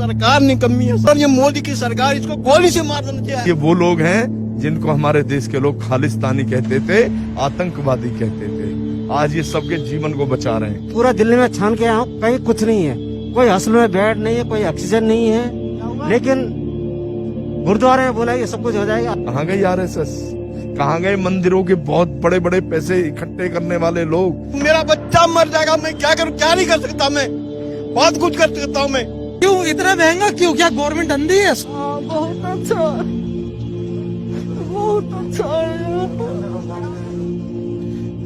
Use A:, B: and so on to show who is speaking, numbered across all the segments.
A: सरकार निकम्मी है सर, ये मोदी की सरकार, इसको गोली से मार देना चाहिए।
B: ये वो लोग हैं जिनको हमारे देश के लोग खालिस्तानी कहते थे, आतंकवादी कहते थे। आज ये सबके जीवन को बचा रहे हैं।
C: पूरा दिल्ली में छान के आया हूँ, कहीं कुछ नहीं है, कोई हॉस्पिटल में बेड नहीं है, कोई ऑक्सीजन नहीं है, लेकिन गुरुद्वारे में बोला ये सब कुछ हो जाएगा।
B: कहाँ गई आरएसएस? कहाँ गए मंदिरों के बहुत बड़े बड़े पैसे इकट्ठे करने वाले लोग?
A: मेरा बच्चा मर जाएगा, मैं क्या करूँ? क्या नहीं कर सकता, मैं बहुत कुछ कर सकता हूँ। मैं
D: क्यों इतना महंगा क्यों? क्या गवर्नमेंट अंधी है?
A: बहुत अच्छा, बहुत अच्छा।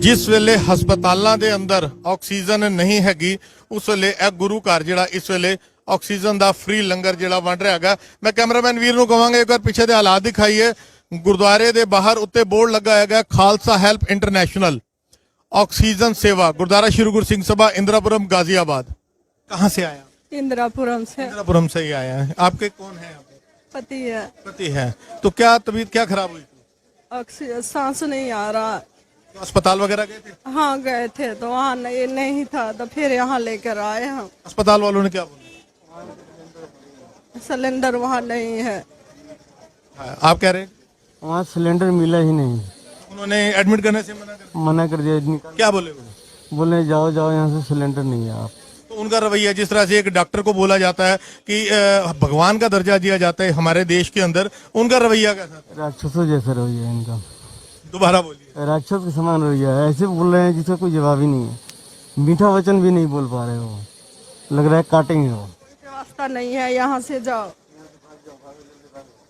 E: जिस वेले हस्पतालों के अंदर ऑक्सीजन नहीं हैगी, उस वेले यह गुरु घर जिहड़ा इस वेले ऑक्सीजन का फ्री लंगर जिहड़ा वंड रहा है। मैं कैमरामैन वीर नूं कहांगा एक बार पीछे के हालात दिखाइए। गुरुद्वारे के बाहर उत्ते बोर्ड लगा है खालसा हेल्प इंटरनेशनल ऑक्सीजन सेवा, गुरुद्वारा श्री गुरु सिंह सभा, इंदिरापुरम, गाजियाबाद। कहाँ से आया?
F: इंदिरापुरम से।
E: इंदिरापुरम से ही आया है। आपके कौन है?
F: पति है।
E: पति है। तो क्या तबीयत क्या खराब हुई थी?
F: ऑक्सीजन, सांस नहीं आ रहा।
E: तो अस्पताल वगैरह गए थे?
F: हाँ गए थे, तो वहाँ नहीं था, तो फिर यहाँ लेकर आए हम।
E: अस्पताल वालों ने क्या बोला?
F: सिलेंडर वहाँ नहीं है।
E: आप कह रहे हैं?
C: वहाँ सिलेंडर मिला ही नहीं,
E: उन्होंने एडमिट करने से
C: मना कर दिया।
E: क्या बोले?
C: बोले जाओ जाओ, यहाँ से सिलेंडर नहीं है आप।
E: तो उनका रवैया जिस तरह से एक डॉक्टर को बोला जाता है कि भगवान का दर्जा दिया जाता है हमारे देश के अंदर, उनका रवैया कैसा?
C: राक्षसों जैसा रवैया इनका।
E: दोबारा बोलिए।
C: राक्षस के समान रवैया है, ऐसे बोल रहे हैं जिसका कोई जवाब ही नहीं है, मीठा वचन भी नहीं बोल पा रहे हो, लग रहा है काटेंगे वो।
F: रास्ता नहीं है, यहाँ से जाओ।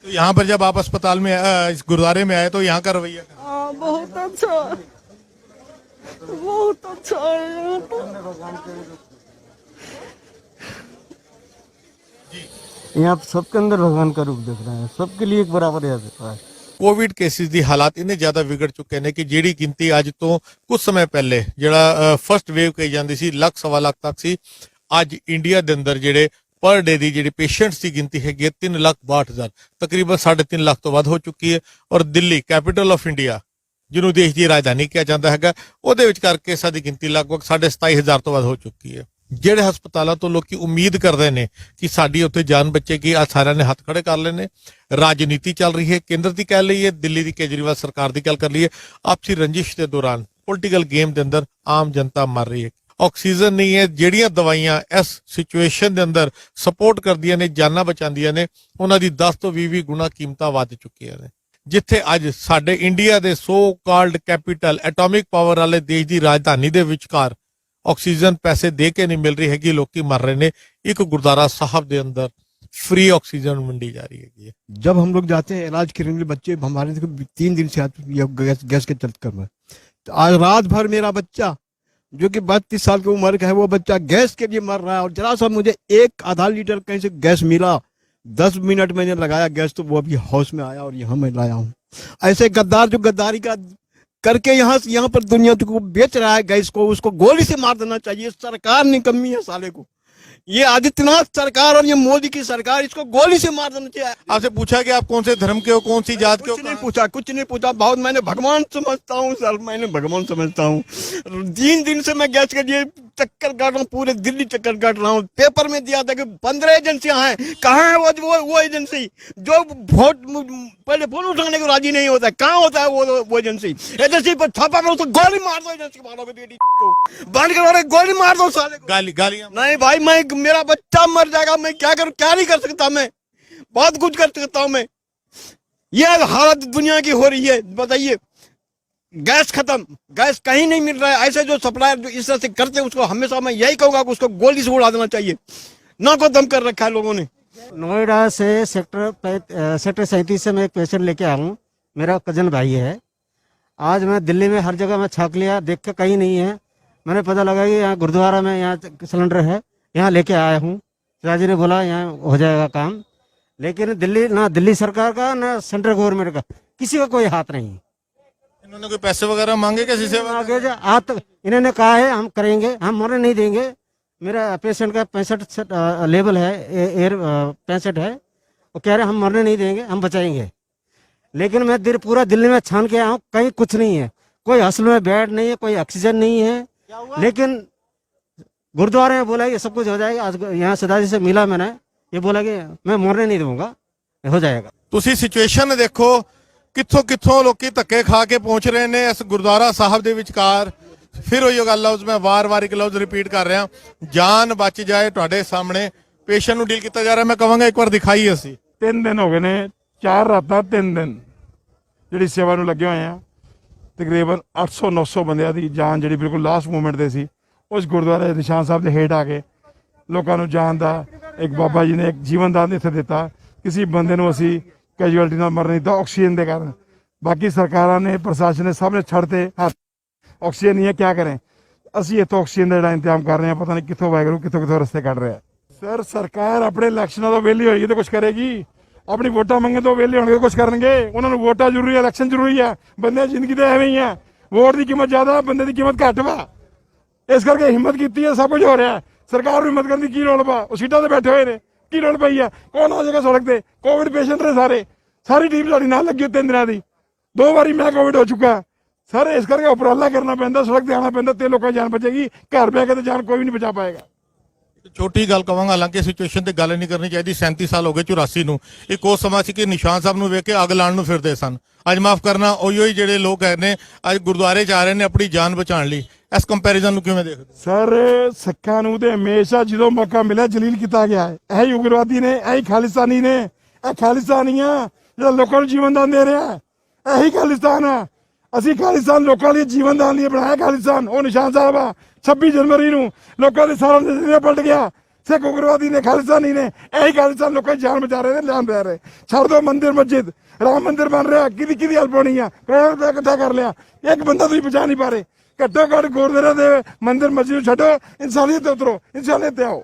E: तो यहाँ पर जब आप अस्पताल में इस गुरुद्वारे में आए तो यहाँ का रवैया
F: बहुत अच्छा, बहुत अच्छा है।
C: यहाँ सबके अंदर भगवान का रूप देख रहे हैं, सबके लिए एक बराबर याद है।
E: कोविड केसेस की हालात इन्ने ज्यादा विगड़ चुके हैं कि जिहड़ी गिनती अज तो कुछ समय पहले जिहड़ा फर्स्ट वेव कही जाती सी लाख सवा लाख तक सी, अज इंडिया के अंदर जिहड़े पर डे की जिहड़ी पेशेंट्स की गिनती है 3,62,000, तकरीबन 3.5 लाख तो वध हो चुकी है। और दिल्ली कैपिटल ऑफ इंडिया जिन्हों देश की राजधानी कहा जाता है, ਉਹਦੇ ਵਿਚਕਾਰ केसां की गिनती लगभग 27,500 तो वध हो चुकी है। ਜਿਹੜੇ ਹਸਪਤਾਲਾਂ ਤੋਂ ਲੋਕੀ ਉਮੀਦ ਕਰਦੇ ਨੇ ਕਿ ਸਾਡੀ ਉੱਥੇ ਜਾਨ ਬਚੇਗੀ, ਆ ਸਾਰਿਆਂ ਨੇ ਹੱਥ ਖੜੇ ਕਰ ਲਏ ਨੇ। ਰਾਜਨੀਤੀ ਚੱਲ ਰਹੀ ਹੈ, ਕੇਂਦਰ ਦੀ ਕਹਿ ਲਈਏ, ਦਿੱਲੀ ਦੀ ਕੇਜਰੀਵਾਲ ਸਰਕਾਰ ਦੀ ਗੱਲ ਕਰ ਲਈਏ, ਆਪਸੀ ਰੰਜਿਸ਼ ਦੇ ਦੌਰਾਨ ਪੋਲੀਟੀਕਲ ਗੇਮ ਦੇ ਅੰਦਰ ਆਮ ਜਨਤਾ ਮਰ ਰਹੀ ਹੈ। ਆਕਸੀਜਨ ਨਹੀਂ ਹੈ, ਜਿਹੜੀਆਂ ਦਵਾਈਆਂ ਇਸ ਸਿਚੁਏਸ਼ਨ ਦੇ ਅੰਦਰ ਸਪੋਰਟ ਕਰਦੀਆਂ ਨੇ, ਜਾਨਾਂ ਬਚਾਉਂਦੀਆਂ ਨੇ, ਉਹਨਾਂ ਦੀ 10 ਤੋਂ 20 ਗੁਣਾ ਕੀਮਤਾਂ ਵੱਧ ਚੁੱਕੀਆਂ ਨੇ। ਜਿੱਥੇ ਅੱਜ ਸਾਡੇ ਇੰਡੀਆ ਦੇ so called capital atomic power ਵਾਲੇ ਦੇਸ਼ ਦੀ ਰਾਜਧਾਨੀ ਦੇ ਵਿਚਕਾਰ ऑक्सीजन पैसे दे के नहीं मिल रही है, लोग मर रहे ने। एक गुरुद्वारा साहब के अंदर फ्री ऑक्सीजन मंडी जा रही है।
A: जब हम लोग जाते हैं इलाज करने के लिए, बच्चे हमारे 3 दिन से गैस के चलते कर, तो आज रात भर मेरा बच्चा जो कि 32 साल की उम्र का है, वो बच्चा गैस के लिए मर रहा है। और जरा सा मुझे एक आधा लीटर कहीं से गैस मिला, 10 मिनट मैंने लगाया गैस, तो वो अभी हाउस में आया और यहाँ मैं लाया हूँ। ऐसे गद्दार जो गद्दारी का करके यहाँ पर दुनिया को बेच रहा है गैस को, उसको गोली से मार देना चाहिए। सरकार निकम्मी है साले को, ये आदित्यनाथ सरकार और ये मोदी की सरकार, इसको गोली से मार देना चाहिए।
E: आपसे पूछा कि आप कौन से धर्म के हो, कौन सी जात के हो?
A: कुछ नहीं पूछा। बहुत मैंने भगवान समझता हूँ सर, मैंने भगवान समझता हूँ। 3 दिन से मैं गैस के लिए चक्कर काट रहा हूँ, पूरे दिल्ली चक्कर काट रहा हूँ। पेपर में दिया था कि 15 एजेंसियां हैं, कहाँ है वो एजेंसी जो वोट पहले फोन उठाने को राजी नहीं होता है? कहाँ होता है वो एजेंसी पर छापा मारो तो गोली मार दो, एजेंसी वालों को बंद करवा, गोली मार दो साले को।
E: गालियां
A: नहीं भाई, मैं मेरा बच्चा मर जाएगा, मैं क्या करूं? क्या नहीं कर सकता, मैं बहुत कुछ कर सकता हूं। मैं ये हालत दुनिया की हो रही है, बताइए। गैस खत्म, गैस कहीं नहीं मिल रहा है। ऐसे जो सप्लायर जो इस तरह से करते हैं, उसको हमेशा मैं यही कहूंगा कि उसको गोली से उड़ा देना चाहिए। ना को दम कर रखा है लोगों ने।
C: नोएडा से सेक्टर 37 से मैं एक पेशेंट लेके आया हूँ, मेरा कजन भाई है। आज मैं दिल्ली में हर जगह मैं छाक लिया, देख के कहीं नहीं है। मैंने पता लगा कि यहाँ गुरुद्वारा में यहाँ सिलेंडर है, यहाँ लेके आया हूँ। राजी ने बोला यहाँ हो जाएगा काम, लेकिन दिल्ली सरकार का ना सेंट्रल गवर्नमेंट का किसी का कोई हाथ नहीं।
E: इन्होंने कोई पैसे वगैरह मांगे कैसे से?
C: आगे हाथ इन्होंने कहा है हम करेंगे, हम मरने नहीं देंगे। मेरा पेशेंट का 65 लेवल है, एयर 65 है। वो कह रहे हम मरने नहीं देंगे, हम बचाएंगे। लेकिन मैं पूरा दिल्ली में छान के आया हूँ, कहीं कुछ नहीं है, कोई हॉस्पिटल में बेड नहीं है, कोई ऑक्सीजन नहीं है, लेकिन गुरुद्वारे में बोला ये सब कुछ हो जाएगा। आज यहाँ सदाजी से मिला मैंने, ये बोला कि मैं मरने नहीं दूंगा, हो जाएगा।
E: ਤੁਸੀਂ ਸਿਚੁਏਸ਼ਨ ਦੇਖੋ ਕਿੱਥੋਂ ਕਿੱਥੋਂ ਲੋਕੀ ਧੱਕੇ ਖਾ ਕੇ ਪਹੁੰਚ ਰਹੇ ਨੇ ਇਸ ਗੁਰਦੁਆਰਾ ਸਾਹਿਬ ਦੇ ਵਿਚਕਾਰ। ਫਿਰ ਉਹੀ ਗੱਲ ਲਫ਼ਜ਼ ਮੈਂ ਵਾਰ-ਵਾਰ ਇੱਕ ਲਫ਼ਜ਼ ਰਿਪੀਟ ਕਰ ਰਿਹਾ, ਜਾਨ ਬਚ ਜਾਏ ਤੁਹਾਡੇ ਸਾਹਮਣੇ ਪੇਸ਼ੈਂਟ ਨੂੰ ਡੀਲ ਕੀਤਾ ਜਾ ਰਿਹਾ। ਮੈਂ ਕਹਾਂਗਾ ਇੱਕ ਵਾਰ ਦਿਖਾਈ ਅਸੀਂ
G: 3 ਦਿਨ ਹੋ ਗਏ ਨੇ, 4 ਰਾਤਾਂ 3 ਦਿਨ ਜਿਹੜੀ ਸੇਵਾ ਨੂੰ ਲੱਗੇ ਹੋਏ ਆ। ਤਕਰੀਬਨ 800-900 ਬੰਦਿਆਂ ਦੀ ਜਾਨ ਜਿਹੜੀ ਬਿਲਕੁਲ ਲਾਸਟ ਮੂਮੈਂਟ ਤੇ ਸੀ, ਉਸ ਗੁਰਦੁਆਰੇ ਨਿਸ਼ਾਨ ਸਾਹਿਬ ਦੇ ਹੇਠ ਆ ਕੇ ਲੋਕਾਂ ਨੂੰ ਜਾਨ ਦਾ ਇੱਕ ਬਾਬਾ ਜੀ ਨੇ ਇੱਕ ਜੀਵਨ ਦਾਨ ਇੱਥੇ ਦਿੱਤਾ। ਕਿਸੇ ਬੰਦੇ ਨੂੰ ਅਸੀਂ ਕੈਜੂਅਲਟੀ ਨਾਲ ਮਰਨ ਨਹੀਂ ਦਿੱਤਾ ਆਕਸੀਜਨ ਦੇ ਕਾਰਨ। ਬਾਕੀ ਸਰਕਾਰਾਂ ਨੇ, ਪ੍ਰਸ਼ਾਸਨ ਨੇ, ਸਭ ਨੇ ਛੱਡਤੇ ਹੱਥ, ਆਕਸੀਜਨ ਨਹੀਂ ਹੈ, ਕਿਆ ਕरें। ਅਸੀਂ ਇੱਥੋਂ ਆਕਸੀਜਨ ਦਾ ਜਿਹੜਾ ਇੰਤਜ਼ਾਮ ਕਰ ਰਹੇ ਹਾਂ, ਪਤਾ ਨਹੀਂ ਕਿੱਥੋਂ ਵਾਹਿਗੁਰੂ ਕਿੱਥੋਂ ਰਸਤੇ ਕੱਢ ਰਿਹਾ। ਸਰ ਸਰਕਾਰ ਆਪਣੇ ਇਲੈਕਸ਼ਨਾਂ ਤੋਂ ਵਿਹਲੀ ਹੋਏਗੀ ਤਾਂ ਕੁਝ ਕਰੇਗੀ, ਆਪਣੀ ਵੋਟਾਂ ਮੰਗੇ ਤੋਂ ਵਿਹਲੇ ਹੋਣਗੇ ਤਾਂ ਕੁਝ ਕਰਨਗੇ। ਉਹਨਾਂ ਨੂੰ ਵੋਟਾਂ ਜ਼ਰੂਰੀ ਹੈ, ਇਲੈਕਸ਼ਨ ਜ਼ਰੂਰੀ ਹੈ। ਬੰਦੇ ਦੀ ਜ਼ਿੰਦਗੀ ਤਾਂ ਐਵੇਂ ਹੀ ਹੈ, ਵੋਟ ਦੀ ਕੀਮਤ ਜ਼ਿਆਦਾ, ਬੰਦੇ ਦੀ ਕੀਮਤ ਘੱਟ ਵਾ। ਇਸ ਕਰਕੇ ਹਿੰਮਤ ਕੀਤੀ ਹੈ, ਸਭ ਕੁਝ ਹੋ ਰਿਹਾ। ਸਰਕਾਰ ਨੂੰ ਹਿੰਮਤ ਕਰਨ ਦੀ ਕੀ ਲੋੜ ਵਾ? ਉਹ ਸੀਟਾਂ ਤੇ ਬੈਠੇ ਹੋਏ ਨੇ, ਕੀ ਲੋੜ ਪਈ ਆ? ਕੌਣ ਆ ਜਾਏਗਾ ਸੜਕ ਤੇ? ਕੋਵਿਡ ਪੇਸ਼ੈਂਟ ਨੇ ਸਾਰੇ, ਸਾਰੀ ਟੀਮ ਸਾਡੀ ਨਾਲ ਲੱਗੀ 3 ਦਿਨਾਂ ਦੀ। 2 ਵਾਰੀ ਮੈਂ ਕੋਵਿਡ ਹੋ ਚੁੱਕਾ ਸਰ। ਇਸ ਕਰਕੇ ਉਪਰਾਲਾ ਕਰਨਾ ਪੈਂਦਾ, ਸੜਕ ਤੇ ਆਉਣਾ ਪੈਂਦਾ ਤੇ ਲੋਕਾਂ ਦੀ ਜਾਨ ਬਚੇਗੀ। ਘਰ ਬਹਿ ਕੇ ਤਾਂ ਜਾਨ ਕੋਈ ਵੀ ਨਹੀਂ ਬਚਾ ਪਾਏਗਾ।
E: ਛੋਟੀ ਗੱਲ ਕਵਾਂਗਾ, ਹਾਲਾਂਕਿ ਸਿਚੁਏਸ਼ਨ ਤੇ ਗੱਲ ਨਹੀਂ ਕਰਨੀ ਚਾਹੀਦੀ। 37 ਸਾਲ ਹੋ ਗਏ 84 ਨੂੰ। ਇੱਕ ਉਹ ਸਮਾਂ ਸੀ ਕਿ ਨਿਸ਼ਾਨ ਸਾਹਿਬ ਨੂੰ ਵੇਖ ਕੇ ਅੱਗ ਲਾਉਣ ਨੂੰ ਫਿਰਦੇ ਸਨ। ਅੱਜ ਮਾਫ ਕਰਨਾ, ਉਹੀ ਜਿਹੜੇ ਲੋਕ ਹੈ ਨੇ ਅੱਜ ਗੁਰਦੁਆਰੇ 'ਚ ਆ ਰਹੇ ਨੇ ਆਪਣੀ ਜਾਨ ਬਚਾਉਣ ਲਈ। ਇਸ ਕੰਪੈਰੀਜ਼ਨ ਨੂੰ ਕਿਵੇਂ ਦੇਖਦੇ?
G: ਸਰ ਸਿੱਖਾਂ ਨੂੰ ਤੇ ਹਮੇਸ਼ਾ ਜਦੋਂ ਮੌਕਾ ਮਿਲਿਆ ਜਲੀਲ ਕੀਤਾ ਗਿਆ ਹੈ। ਇਹੀ ਉਗਰਵਾਦੀ ਨੇ, ਇਹੀ ਖਾਲਿਸਤਾਨੀ ਨੇ। ਇਹ ਖਾਲਿਸਤਾਨੀਆਂ ਜਿਹੜਾ ਲੋਕਾਂ ਨੂੰ ਜੀਵਨ ਦਾਨ ਦੇ ਰਿਹਾ, ਇਹੀ ਖਾਲਿਸਤਾਨ ਆ। ਅਸੀਂ ਖਾਲਿਸਤਾਨ ਲੋਕਾਂ ਲਈ ਜੀਵਨ ਦਾਨ ਲਈ ਬਣਾਇਆ ਖਾਲਿਸਤਾਨ। ਉਹ ਨਿਸ਼ਾਨ ਸਾਹਿਬ ਆ 26 ਜਨਵਰੀ ਨੂੰ ਲੋਕਾਂ ਦੇ ਸਾਰਾ ਨਜ਼ਰੀਆ ਪਲਟ ਗਿਆ। ਸਿੱਖ ਉਗਰਵਾਦੀ ਨੇ, ਖਾਲਿਸਤਾਨੀ ਨੇ, ਇਹੀ ਖਾਲਿਸਤਾਨ ਲੋਕਾਂ ਦੀ ਜਾਨ ਬਚਾ ਰਹੇ ਨੇ, ਜਾਨ ਰਹਿ ਰਹੇ। ਛੱਡ ਦੋ ਮੰਦਿਰ ਮਸਜਿਦ, ਰਾਮ ਮੰਦਿਰ ਬਣ ਰਿਹਾ, ਕਿਹਦੀ ਹੈਲਪ ਹੋਣੀ ਆ? ਕਰੋੜ ਰੁਪਏ ਇਕੱਠਾ ਕਰ ਲਿਆ, ਇੱਕ ਬੰਦਾ ਤੁਸੀਂ ਬਚਾ ਨਹੀਂ ਪਾ ਰਹੇ। ਘੱਟੋ ਘੱਟ ਗੁਰਦੁਆਰੇ ਦੇ ਮੰਦਿਰ ਮਸਜਿਦ ਨੂੰ ਛੱਡੋ, ਇਨਸਾਨੀਅਤ ਤੇ उतरो, इंसानियत पे आओ।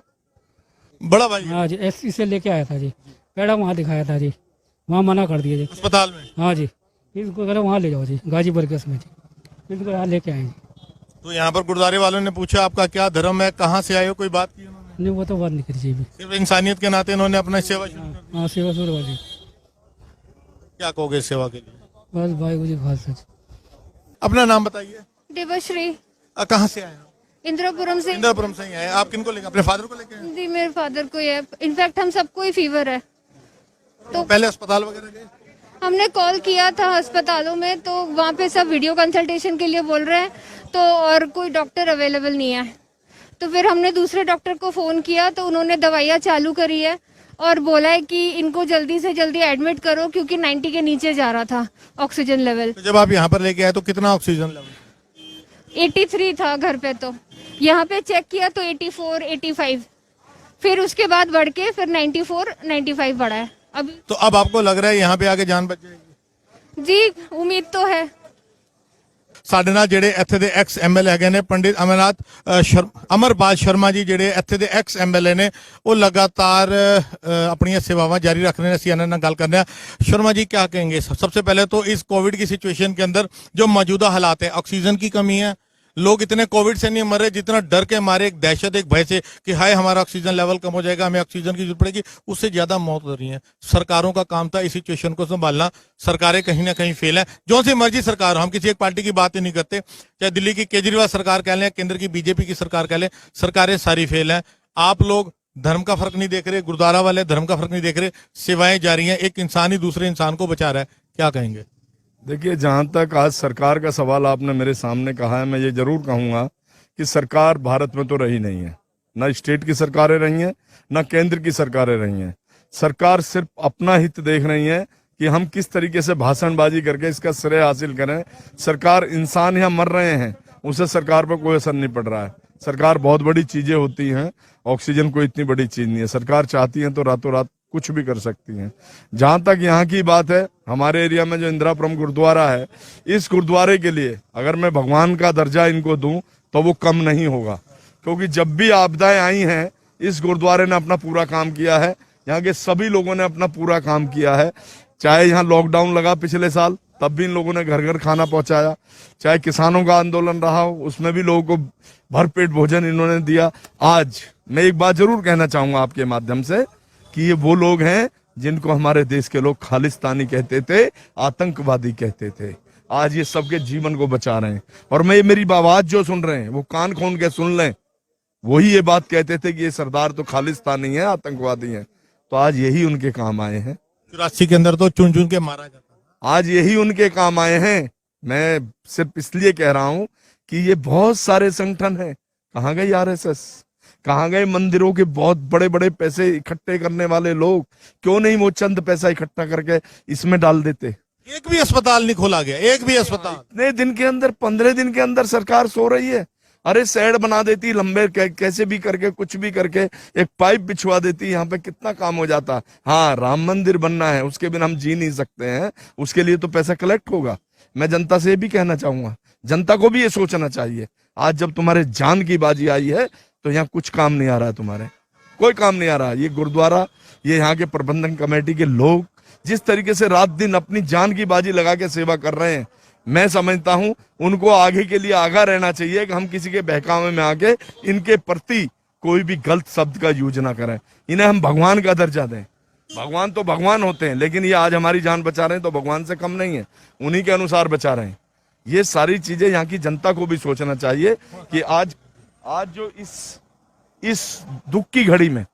E: बड़ा भाई
H: हाँ जी, एसपी से लेके आया था जी, पेड़ा वहाँ दिखाया था जी, वहाँ मना कर दिया जी।
E: अस्पताल में?
H: हाँ जी, इसको कह वहाँ ले जाओ जी, गाजीपुर के उसमें जी, इसको यहाँ लेके आए जी।
E: तो यहाँ पर गुरुद्वारे वालों ने पूछा आपका क्या धर्म है, कहाँ से आए हो, कोई बात की उन्होंने?
H: नहीं, वो तो बात नहीं करी जी अभी।
E: सिर्फ इंसानियत के नाते इन्होंने अपना सेवा शुरू कर दी।
H: हाँ, सेवा शुरू जी।
E: क्या कहोगे सेवा के लिए?
H: बस भाई जी, बस जी।
E: अपना नाम बताइए।
I: देवश्री,
E: कहाँ से आए हो?
I: इंदिरापुरम से।
E: इंदिरापुरम से ही आए। आप किनको लेकर? अपने फादर को लेके आए?
I: जी, मेरे फादर को है, इनफैक्ट हम सबको ही फीवर है। तो
E: पहले अस्पताल वगैरह गए?
I: हमने कॉल किया था अस्पतालों में, तो वहाँ पे सब वीडियो कंसल्टेशन के लिए बोल रहे हैं, तो और कोई डॉक्टर अवेलेबल नहीं है। तो फिर हमने दूसरे डॉक्टर को फोन किया, तो उन्होंने दवाइयाँ चालू करी है और बोला है कि इनको जल्दी से जल्दी एडमिट करो, क्योंकि 90 के नीचे जा रहा था ऑक्सीजन लेवल।
E: तो जब आप यहाँ पर लेके आए तो कितना ऑक्सीजन लेवल?
I: 83 था घर पे, तो यहाँ पे चेक किया तो 84, 85, फिर उसके बाद बढ़ के फिर 94, 95 बढ़ा है अभी।
E: तो अब आपको लग रहा है यहाँ पे आके जान बच जाएगी?
I: जी, उम्मीद तो है।
E: ਸਾਡੇ ਨਾਲ ਜਿਹੜੇ ਇੱਥੇ ਦੇ ਐਕਸ ਐਮਐਲਏ ਹੈਗੇ ਨੇ ਪੰਡਿਤ ਅਮਰਪਾਲ ਸ਼ਰਮਾ ਜੀ, ਜਿਹੜੇ ਇੱਥੇ ਦੇ ਐਕਸ ਐਮਐਲਏ ਨੇ, ਉਹ ਲਗਾਤਾਰ ਆਪਣੀਆਂ सेवावां जारी रख रहे हैं। ਅਸੀਂ ਇਹਨਾਂ ਨਾਲ ਗੱਲ करने। शर्मा जी क्या कहेंगे? सबसे पहले तो इस कोविड की सिचुएशन के अंदर जो मौजूदा हालात है, ऑक्सीजन की कमी है, लोग इतने कोविड से नहीं मर रहे जितना डर के मारे, एक दहशत, एक भय से कि हाय हमारा ऑक्सीजन लेवल कम हो जाएगा, हमें ऑक्सीजन की जरूरत पड़ेगी, उससे ज्यादा मौत हो रही है। सरकारों का काम था इस सिचुएशन को संभालना। सरकारें कहीं ना कहीं फेल है। जो सी मर्जी सरकार हो, हम किसी एक पार्टी की बात ही नहीं करते, चाहे दिल्ली की केजरीवाल सरकार कह लें, केंद्र की बीजेपी की सरकार कह लें, सरकारें सारी फेल है। आप लोग धर्म का फर्क नहीं देख रहे, गुरुद्वारा वाले धर्म का फर्क नहीं देख रहे, सेवाएं जारी हैं, एक इंसान ही दूसरे इंसान को बचा रहा है। क्या कहेंगे?
B: देखिए, जहां तक आज सरकार का सवाल आपने मेरे सामने कहा है, मैं ये जरूर कहूंगा कि सरकार भारत में तो रही नहीं है। ना स्टेट की सरकारें रही हैं, ना केंद्र की सरकारें रही हैं। सरकार सिर्फ अपना हित देख रही है कि हम किस तरीके से भाषणबाजी करके इसका श्रेय हासिल करें। सरकार, इंसान यहाँ मर रहे हैं, उससे सरकार पर कोई असर नहीं पड़ रहा है। सरकार बहुत बड़ी चीजें होती हैं, ऑक्सीजन कोई इतनी बड़ी चीज नहीं है। सरकार चाहती है तो रातों रात कुछ भी कर सकती हैं। जहां तक यहाँ की बात है, हमारे एरिया में जो इंदिरापुरम गुरुद्वारा है, इस गुरुद्वारे के लिए अगर मैं भगवान का दर्जा इनको दूं तो वो कम नहीं होगा, क्योंकि जब भी आपदाएं आई हैं इस गुरुद्वारे ने अपना पूरा काम किया है। यहाँ के सभी लोगों ने अपना पूरा काम किया है। चाहे यहाँ लॉकडाउन लगा पिछले साल, तब भी इन लोगों ने घर घर खाना पहुंचाया। चाहे किसानों का आंदोलन रहा हो, उसमें भी लोगों को भरपेट भोजन इन्होंने दिया। आज मैं एक बात जरूर कहना चाहूंगा आपके माध्यम से कि ये वो लोग हैं जिनको हमारे देश के लोग खालिस्तानी कहते थे, आतंकवादी कहते थे। आज ये सबके जीवन को बचा रहे हैं। और मैं, मेरी आवाज जो सुन रहे हैं वो कान खोल के सुन लें, वही ये बात कहते थे कि ये सरदार तो खालिस्तानी है, आतंकवादी है। तो आज यही उनके काम आए हैं।
E: 84 के अंदर तो चुन चुन के मारा जाता था।
B: आज यही उनके काम आए हैं। मैं सिर्फ इसलिए कह रहा हूं कि ये बहुत सारे संगठन हैं। कहाँ गई आरएसएस, कहाँ गए मंदिरों के बहुत बड़े बड़े पैसे इकट्ठे करने वाले लोग? क्यों नहीं वो चंद पैसा इकट्ठा करके इसमें डाल देते?
E: एक भी अस्पताल नहीं खोला गया, एक भी अस्पताल।
B: इतने दिन के अंदर, 15 दिन के अंदर सरकार सो रही है। अरे शेड बना देती लंबे, कैसे भी करके, कुछ भी करके एक पाइप बिछवा देती, यहाँ पे कितना काम हो जाता। हाँ, राम मंदिर बनना है, उसके बिना हम जी नहीं सकते हैं, उसके लिए तो पैसा कलेक्ट होगा। मैं जनता से भी कहना चाहूंगा, जनता को भी ये सोचना चाहिए। आज जब तुम्हारे जान की बाजी आई है तो यहाँ कुछ काम नहीं आ रहा है, तुम्हारे कोई काम नहीं आ रहा। ये गुरुद्वारा, ये यहाँ के प्रबंधन कमेटी के लोग जिस तरीके से रात दिन अपनी जान की बाजी लगा के सेवा कर रहे हैं, मैं समझता हूं उनको आगे के लिए आगाह रहना चाहिए कि हम किसी के बहकावे में आके इनके प्रति कोई भी गलत शब्द का यूज ना करें। इन्हें हम भगवान का दर्जा दें। भगवान तो भगवान होते हैं, लेकिन ये आज हमारी जान बचा रहे हैं तो भगवान से कम नहीं है, उन्हीं के अनुसार बचा रहे हैं। ये सारी चीजें यहाँ की जनता को भी सोचना चाहिए कि आज जो इस दुख की घड़ी में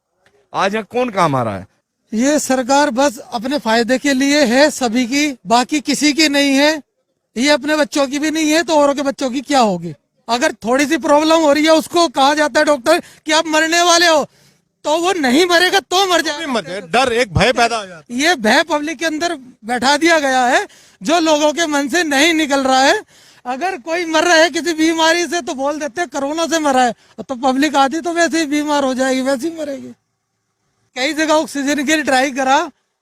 B: आज यहाँ कौन काम आ रहा है?
D: ये सरकार बस अपने फायदे के लिए है, सभी की, बाकी किसी की नहीं है। ये अपने बच्चों की भी नहीं है तो औरों के बच्चों की क्या होगी? अगर थोड़ी सी प्रॉब्लम हो रही है, उसको कहा जाता है डॉक्टर कि आप मरने वाले हो, तो वो नहीं मरेगा तो मर जाएगा।
E: डर, एक भय पैदा हो जाता है।
D: ये भय पब्लिक के अंदर बैठा दिया गया है जो लोगों के मन से नहीं निकल रहा है। अगर कोई मर रहा है किसी बीमारी से तो बोल देते हैं कोरोना से मरा है, तो पब्लिक आधी तो वैसे ही बीमार हो जाएगी, वैसे ही मरेगी। कई जगह ऑक्सीजन के लिए ट्राई करा,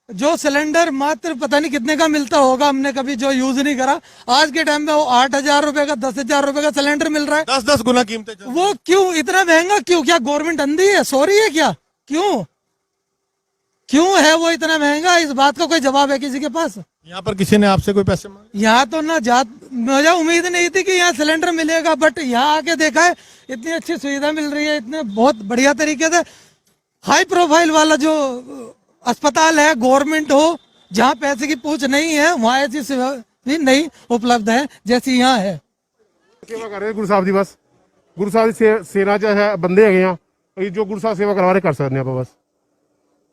D: जो सिलेंडर मात्र पता नहीं कितने का मिलता होगा, हमने कभी जो यूज नहीं करा। आज के टाइम में वो 8,000 रुपए का, 10,000 रुपए का सिलेंडर मिल रहा है।
E: 10-10 गुना कीमतें।
D: वो क्यों इतना महंगा? क्यों? क्या गवर्नमेंट अंधी है, सो रही है क्या? क्यों है वो इतना महंगा? इस बात का कोई जवाब है किसी के पास?
E: यहाँ पर किसी ने आपसे कोई पैसे मांगे?
D: यहाँ तो ना जात, मुझे उम्मीद नहीं थी कि यहाँ सिलेंडर मिलेगा, बट यहाँ आके देखा है इतनी अच्छी सुविधा मिल रही है, इतने बहुत बढ़िया तरीके से। हाई प्रोफाइल वाला जो अस्पताल है, गवर्नमेंट हो, जहाँ पैसे की पूछ नहीं है, वहाँ ऐसी सेवा भी नहीं उपलब्ध है जैसी यहाँ है।
G: सेवा कर रहे हैं गुरु साहब जी, बस गुरु साहब ਦੀ ਸੇਨਾ ਚ ਹੈ ਬੰਦੇ ਹੈਗੇ ਆ, ਅਸੀਂ ਜੋ ਗੁਰੂ ਸਾਹਿਬ ਸੇਵਾ ਕਰਵਾ ਰਹੇ ਕਰ ਸਕਦੇ ਆਪਾਂ। ਬਸ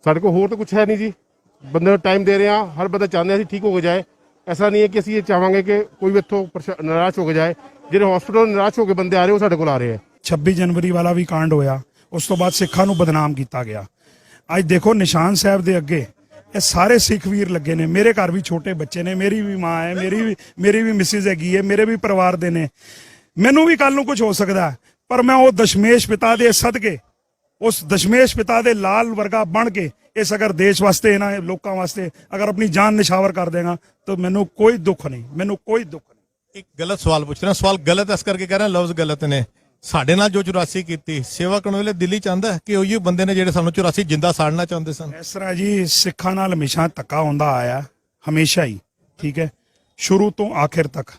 G: ਸਾਡੇ ਕੋਲ ਹੋਰ ਤਾਂ ਕੁਝ ਹੈ ਨਹੀਂ ਜੀ। ਬੰਦੇ ਨੂੰ ਟਾਈਮ ਦੇ ਰਹੇ ਆ, ਹਰ ਬੰਦਾ ਚਾਹੁੰਦੇ ਅਸੀਂ ਠੀਕ ਹੋ ਕੇ ਜਾਏ। ਐਸਾ ਨਹੀਂ ਹੈ ਕਿ ਅਸੀਂ ਇਹ ਚਾਹਾਂਗੇ ਕਿ ਕੋਈ ਵੀ ਇੱਥੋਂ ਨਿਰਾਸ਼ ਹੋ ਕੇ ਜਾਏ। ਜਿਹੜੇ ਹਸਪੀਟਲ ਨਿਰਾਸ਼ ਹੋ ਕੇ ਬੰਦੇ ਆ ਰਹੇ ਉਹ ਸਾਡੇ ਕੋਲ ਆ ਰਹੇ ਆ।
J: 26 ਜਨਵਰੀ ਵਾਲਾ ਵੀ ਕਾਂਡ ਹੋਇਆ, ਉਸ ਤੋਂ ਬਾਅਦ ਸਿੱਖਾਂ ਨੂੰ ਬਦਨਾਮ ਕੀਤਾ ਗਿਆ। ਅੱਜ ਦੇਖੋ ਨਿਸ਼ਾਨ ਸਾਹਿਬ ਦੇ ਅੱਗੇ ਇਹ ਸਾਰੇ ਸਿੱਖ ਵੀਰ ਲੱਗੇ ਨੇ। ਮੇਰੇ ਘਰ ਵੀ ਛੋਟੇ ਬੱਚੇ ਨੇ, ਮੇਰੀ ਵੀ ਮਾਂ ਹੈ, ਮੇਰੀ ਵੀ ਮਿਸਿਸ ਹੈਗੀ ਹੈ, ਮੇਰੇ ਵੀ ਪਰਿਵਾਰ ਦੇ ਨੇ। ਮੈਨੂੰ ਵੀ ਕੱਲ ਨੂੰ ਕੁਝ ਹੋ ਸਕਦਾ, ਪਰ ਮੈਂ ਉਹ ਦਸ਼ਮੇਸ਼ ਪਿਤਾ ਦੇ ਸਦਕੇ, ਉਸ ਦਸ਼ਮੇਸ਼ ਪਿਤਾ ਦੇ ਲਾਲ ਵਰਗਾ ਬਣ ਕੇ ਇਸ ਅਗਰ ਦੇਸ਼ ਵਾਸਤੇ, ਇਹਨਾਂ ਲੋਕਾਂ ਵਾਸਤੇ ਅਗਰ ਆਪਣੀ ਜਾਨ ਨਿਸ਼ਾਵਰ ਕਰ ਦੇਗਾ ਤਾਂ ਮੈਨੂੰ ਕੋਈ ਦੁੱਖ ਨਹੀਂ, ਮੈਨੂੰ ਕੋਈ ਦੁੱਖ ਨਹੀਂ।
E: ਇੱਕ ਗਲਤ ਸਵਾਲ ਪੁੱਛ ਰਿਹਾ, ਸਵਾਲ ਗਲਤ ਇਸ ਕਰਕੇ ਕਹਿ ਰਿਹਾ, ਲਫ਼ਜ਼ ਗਲਤ ਨੇ। ਸਾਡੇ ਨਾਲ ਜੋ 84 ਕੀਤੀ ਸੇਵਾ ਕਰਨ ਵੇਲੇ ਦਿੱਲੀ ਚਾਹੁੰਦਾ ਕਿ ਉਹੀ ਬੰਦੇ ਨੇ ਜਿਹੜੇ ਸਾਨੂੰ 84 ਜਿੰਦਾ ਸਾੜਨਾ ਚਾਹੁੰਦੇ ਸਨ।
J: ਇਸ ਤਰ੍ਹਾਂ ਜੀ ਸਿੱਖਾਂ ਨਾਲ ਹਮੇਸ਼ਾ ਧੱਕਾ ਹੁੰਦਾ ਆਇਆ, ਹਮੇਸ਼ਾ ਹੀ, ਠੀਕ ਹੈ, ਸ਼ੁਰੂ ਤੋਂ ਆਖਿਰ ਤੱਕ।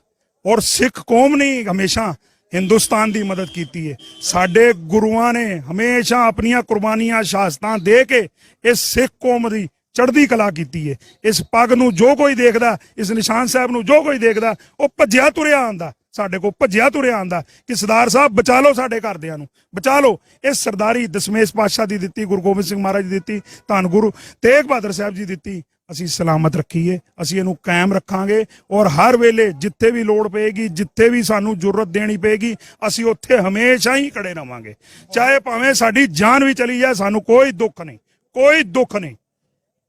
J: ਔਰ ਸਿੱਖ ਕੌਮ ਨੇ ਹਮੇਸ਼ਾ ਹਿੰਦੁਸਤਾਨ ਦੀ ਮਦਦ ਕੀਤੀ ਹੈ। ਸਾਡੇ ਗੁਰੂਆਂ ਨੇ ਹਮੇਸ਼ਾ ਆਪਣੀਆਂ ਕੁਰਬਾਨੀਆਂ, ਸ਼ਹਾਦਤਾਂ ਦੇ ਕੇ ਇਸ ਸਿੱਖ ਕੌਮ ਦੀ ਚੜ੍ਹਦੀ ਕਲਾ ਕੀਤੀ ਹੈ। ਇਸ ਪੱਗ ਨੂੰ ਜੋ ਕੋਈ ਦੇਖਦਾ, ਇਸ ਨਿਸ਼ਾਨ ਸਾਹਿਬ ਨੂੰ ਜੋ ਕੋਈ ਦੇਖਦਾ, ਉਹ ਭੱਜਿਆ ਤੁਰਿਆ ਆਂਦਾ, ਸਾਡੇ ਕੋਲ ਭੱਜਿਆ ਤੁਰਿਆ ਆਂਦਾ ਕਿ ਸਰਦਾਰ ਸਾਹਿਬ ਬਚਾ ਲਓ, ਸਾਡੇ ਘਰਦਿਆਂ ਨੂੰ ਬਚਾ ਲਓ। ਇਹ ਸਰਦਾਰੀ ਦਸ਼ਮੇਸ਼ ਪਾਤਸ਼ਾਹ ਦੀ ਦਿੱਤੀ, ਗੁਰੂ ਗੋਬਿੰਦ ਸਿੰਘ ਮਹਾਰਾਜ ਦੀ ਦਿੱਤੀ, ਧੰਨ ਗੁਰੂ ਤੇਗ ਬਹਾਦਰ ਸਾਹਿਬ ਜੀ ਦਿੱਤੀ। ਅਸੀਂ ਸਲਾਮਤ ਰੱਖੀਏ, ਅਸੀਂ ਇਹਨੂੰ ਕਾਇਮ ਰੱਖਾਂਗੇ। ਔਰ ਹਰ ਵੇਲੇ ਜਿੱਥੇ ਵੀ ਲੋੜ ਪਏਗੀ, ਜਿੱਥੇ ਵੀ ਸਾਨੂੰ ਜ਼ਰੂਰਤ ਦੇਣੀ ਪਏਗੀ, ਅਸੀਂ ਉੱਥੇ ਹਮੇਸ਼ਾ ਹੀ ਖੜੇ ਰਵਾਂਗੇ। ਚਾਹੇ ਭਾਵੇਂ ਸਾਡੀ ਜਾਨ ਵੀ ਚਲੀ ਜਾਏ, ਸਾਨੂੰ ਕੋਈ ਦੁੱਖ ਨਹੀਂ, ਕੋਈ ਦੁੱਖ ਨਹੀਂ,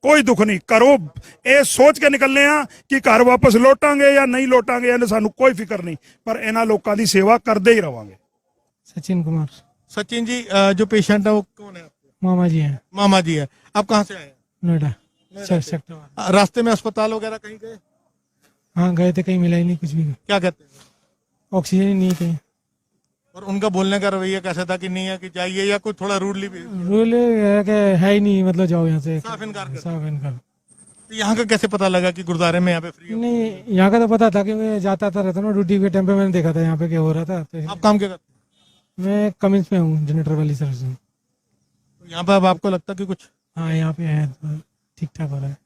J: ਕੋਈ ਦੁੱਖ ਨਹੀਂ। ਘਰੋਂ ਇਹ ਸੋਚ ਕੇ ਨਿਕਲਨੇ ਆ ਕਿ ਘਰ ਵਾਪਸ ਲੌਟਾਂਗੇ ਜਾਂ ਨਹੀਂ ਲੌਟਾਂਗੇ, ਇਹਨੇ ਸਾਨੂੰ ਕੋਈ ਫਿਕਰ ਨਹੀਂ, ਪਰ ਇਹਨਾਂ ਲੋਕਾਂ ਦੀ ਸੇਵਾ ਕਰਦੇ ਹੀ ਰਵਾਂਗੇ।
H: सचिन कुमार।
E: सचिन जी, जो पेशेंट है वो कौन है?
H: मामा जी हैं,
E: मामा जी है। आप कहाँ से आए?
H: नोएडा सेक्टर।
E: रास्ते में अस्पताल वगैरह कहीं गए?
H: हाँ गए थे, कहीं मिला ही नहीं कुछ भी।
E: क्या कहते हैं?
H: ऑक्सीजन ही नहीं कहीं।
E: और उनका बोलने का रवैया कैसा था कि नहीं है कि जाइए, या कोई थोड़ा रूडली भी?
H: रूल है ही नहीं, मतलब जाओ यहाँ से,
E: साफ इनकार कर।
H: साफ इनकार।
E: तो यहाँ का कैसे पता लगा कि गुरुद्वारे में यहाँ पे फ्री?
H: नहीं, यहाँ का तो पता था कि मैं जाता था रहता ना ड्यूटी के टाइम पे, मैंने देखा था यहाँ पे क्या हो रहा था। तो
E: आप काम क्या करते हैं?
H: मैं कमिंस में हूँ, जनरेटर वाली सर्विस में।
E: तो यहाँ पे अब आपको लगता कि कुछ?
H: हाँ यहाँ पे है, ठीक ठाक हो रहा है।